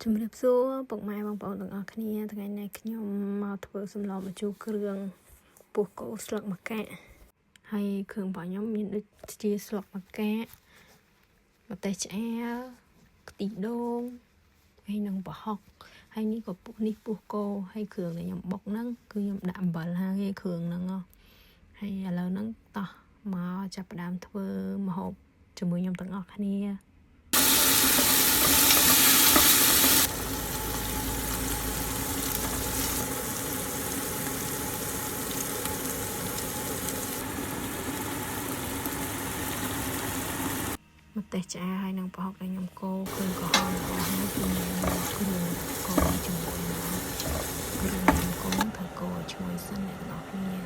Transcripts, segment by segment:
ជំរាបសួរពុកម៉ែបងប្អូនទាំងអស់គ្នាថ្ងៃនេះខ្ញុំមកធ្វើសម្លម្ជូរគ្រឿងពោះគោស្លឹកម្កាក់ហើយគ្រឿងរបស់ខ្ញុំមានដូចជាស្លឹកម្កាក់ម្ទេសឆ្អែលខ្ទិះដូងហើយនឹងប្រហុកហើយនេះក៏នេះពោះគោហើយគ្រឿងដែលខ្ញុំបុកហ្នឹងគឺខ្ញុំដាក់អំបិលហើយគ្រឿងហ្នឹងហើយឥឡូវហ្នឹងតោះមកចាប់ផ្ដើមធ្វើម្ហូបជាមួយខ្ញុំទាំងអស់គ្នាម្ទេសឆ្អែលហើយនឹងប្រហុកដែលខ្ញុំកូរគ្រឿងក្រហមរបស់ហើយគឺគ្រឿងកូរជាមួយនឹងគ្រឿងកូរធ្វើកូរឈ្ងុយសិនអ្នកទាំងអស់គ្នា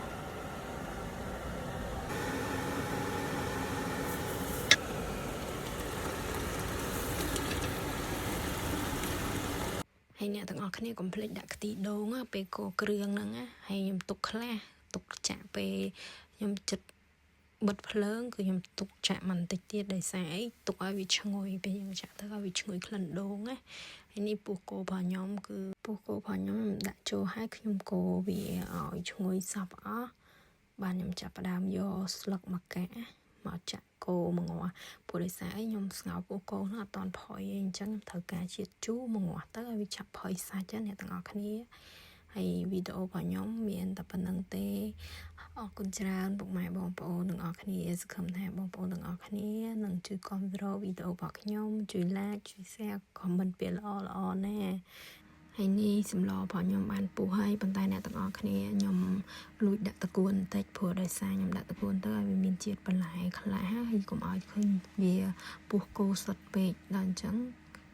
ហើយអ្នកទាំងអស់គ្នាកុំភ្លេចដាក់ខ្ទិះដូងពេលកូរគ្រឿងហ្នឹងហើយខ្ញុំទុកខ្លះទុកចាក់ពេលខ្ញុំចិត្តបិទភ្លើងគឺខ្ញុំទុកចាក់បន្តិចទៀតដោយសារអីទុកឲ្យវាឈ្ងុយពេលយើងចាក់ទៅឲ្យវាឈ្ងុយក្លិនដូងណាហើយនេះពោះគោរបស់ខ្ញុំគឺពោះគោរបស់ខ្ញុំដាក់ចូលឲ្យខ្ញុំកូរវាឲ្យឈ្ងុយសព្វអស់បានខ្ញុំចាប់ផ្ដើមយកស្លឹកម្កាក់មកចាក់កូរមួយងាស់ព្រោះដោយសារអីខ្ញុំស្ងោរពោះគោនោះអត់តាន់ផុយអីអញ្ចឹងខ្ញុំត្រូវការជាតិជូរមួយងាស់ទៅឲ្យវាឆាប់ផុយសាច់អ្នកទាំងអស់គ្នាហើយវីដេអូរបស់ខ្ញុំមានតែប៉ុណ្្នឹងទេអរគុណច្រើនពុកម៉ែបងប្អូនទាំងអស់គ្នាសង្ឃឹមថាបងប្អូនទាំងអស់គ្នានឹងជួយគាំទ្រវីដេអូរបស់ខ្ញុំជួយ like ជួយ share comment ពាក្យល្អៗណាហើយនេះសម្លរបស់ខ្ញុំបានពុះហើយប៉ុន្តែអ្នកទាំងអស់គ្នាខ្ញុំលួចដាក់តកួនបន្តិចព្រោះដោយសារខ្ញុំដាក់តកួនទៅឲ្យវាមានជាតិបន្លែខ្លះហើយកុំឲ្យឃើញវាពុះគោសុទ្ធពេកដល់អញ្ចឹង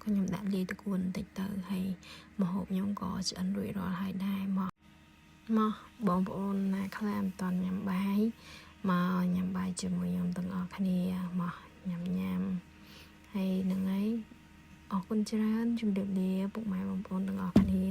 ខ្ញុំដាក់លាយតកួនបន្តិចទៅហើយម្ហូបខ្ញុំក៏ឆ្អិនរួចរាល់ហើយដែរមកបងប្អូនណាខ្លះមិនតន់ញ៉ាំបាយមកញ៉ាំបាយជាមួយខ្ញុំទាំងអស់គ្នាមកញ៉ាំហើយហ្នឹងហើយអរគុណច្រើនជម្រាបលាពុកម៉ែបងប្អូនទាំងអស់គ្នា